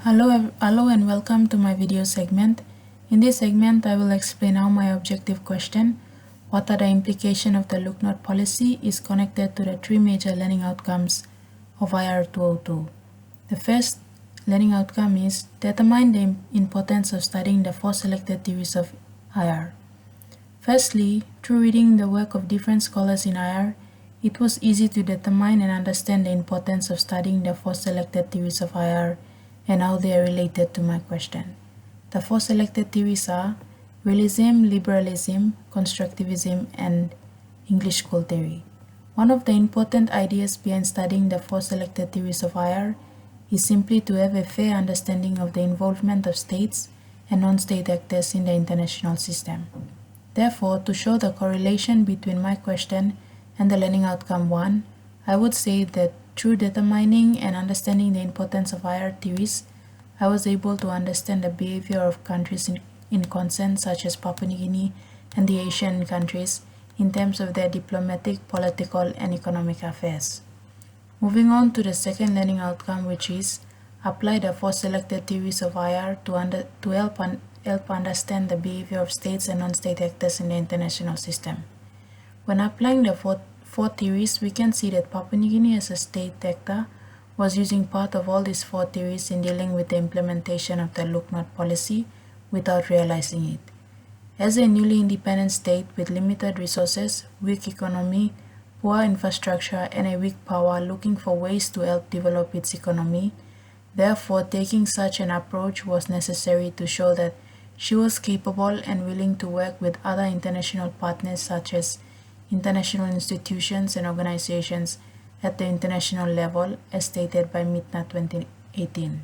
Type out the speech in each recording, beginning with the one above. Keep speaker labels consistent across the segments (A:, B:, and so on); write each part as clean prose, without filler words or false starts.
A: Hello and welcome to my video segment. In this segment, I will explain how my objective question, what are the implications of the Look Not policy, is connected to the three major learning outcomes of IR202. The first learning outcome is determine the importance of studying the four selected theories of IR. Firstly, through reading the work of different scholars in IR, it was easy to determine and understand the importance of studying the four selected theories of IR and how they are related to my question. The four selected theories are realism, liberalism, constructivism, and English school theory. One of the important ideas behind studying the four selected theories of IR is simply to have a fair understanding of the involvement of states and non-state actors in the international system. Therefore, to show the correlation between my question and the learning outcome 1, I would say that through determining and understanding the importance of IR theories, I was able to understand the behavior of countries in concern such as Papua New Guinea and the Asian countries in terms of their diplomatic, political, and economic affairs. Moving on to the second learning outcome, which is apply the four selected theories of IR to help understand the behavior of states and non-state actors in the international system. When applying the four theories, we can see that Papua New Guinea as a state actor was using part of all these four theories in dealing with the implementation of the Look Not policy without realizing it. As a newly independent state with limited resources, weak economy, poor infrastructure, and a weak power looking for ways to help develop its economy, therefore taking such an approach was necessary to show that she was capable and willing to work with other international partners such as international institutions and organizations at the international level as stated by Mitna 2018.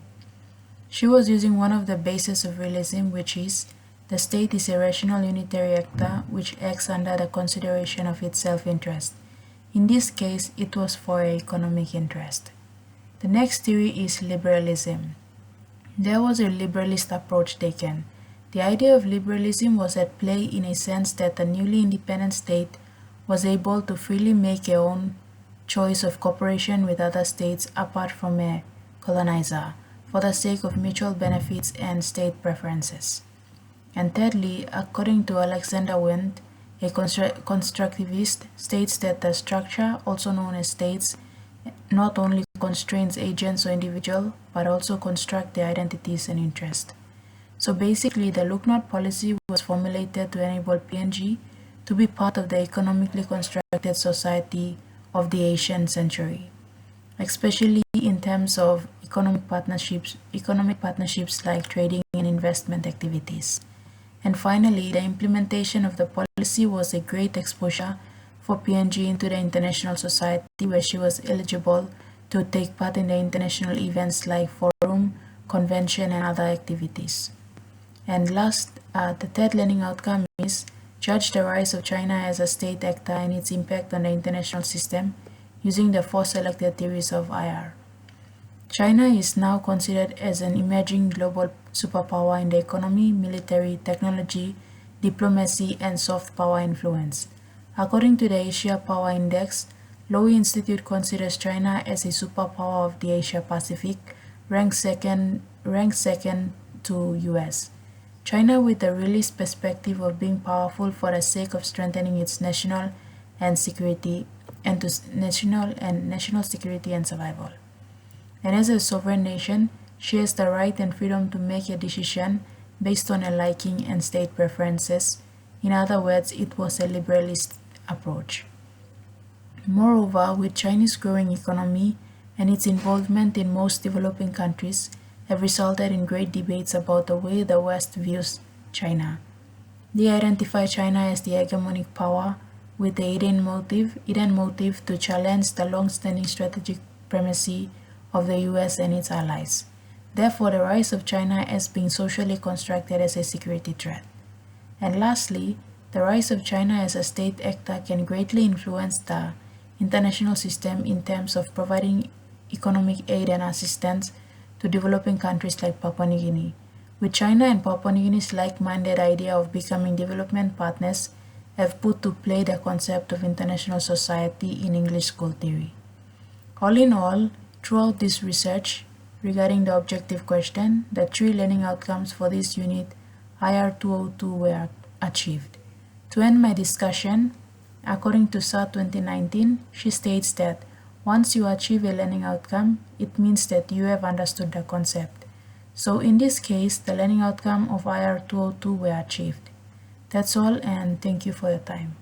A: She was using one of the bases of realism, which is the state is a rational unitary actor which acts under the consideration of its self-interest. In this case, it was for economic interest. The next theory is liberalism. There was a liberalist approach taken. The idea of liberalism was at play in a sense that the newly independent state was able to freely make her own choice of cooperation with other states apart from a colonizer for the sake of mutual benefits and state preferences. And thirdly, according to Alexander Wendt, a constructivist, states that the structure, also known as states, not only constrains agents or individuals, but also construct their identities and interests. So basically, the Look Not policy was formulated to enable PNG to be part of the economically constructed society of the Asian century, especially in terms of economic partnerships like trading and investment activities. And finally, the implementation of the policy was a great exposure for PNG into the international society where she was eligible to take part in the international events like forum, convention, and other activities. And last, the third learning outcome is judge the rise of China as a state actor and its impact on the international system using the four selected theories of IR. China is now considered as an emerging global superpower in the economy, military, technology, diplomacy, and soft power influence. According to the Asia Power Index, Lowy Institute considers China as a superpower of the Asia Pacific, ranked second to US. China with a realist perspective of being powerful for the sake of strengthening its national security and survival. And as a sovereign nation, she has the right and freedom to make a decision based on her liking and state preferences. In other words, it was a liberalist approach. Moreover, with China's growing economy and its involvement in most developing countries, have resulted in great debates about the way the West views China. They identify China as the hegemonic power with the hidden motive to challenge the long-standing strategic primacy of the US and its allies. Therefore, the rise of China as being socially constructed as a security threat. And lastly, the rise of China as a state actor can greatly influence the international system in terms of providing economic aid and assistance to developing countries like Papua New Guinea. With China and Papua New Guinea's like-minded idea of becoming development partners have put to play the concept of international society in English school theory. All in all, throughout this research, regarding the objective question, the 3 learning outcomes for this unit IR202 were achieved. To end my discussion, according to SAR 2019, she states that once you achieve a learning outcome, it means that you have understood the concept. So in this case, the learning outcome of IR202 were achieved. That's all, and thank you for your time.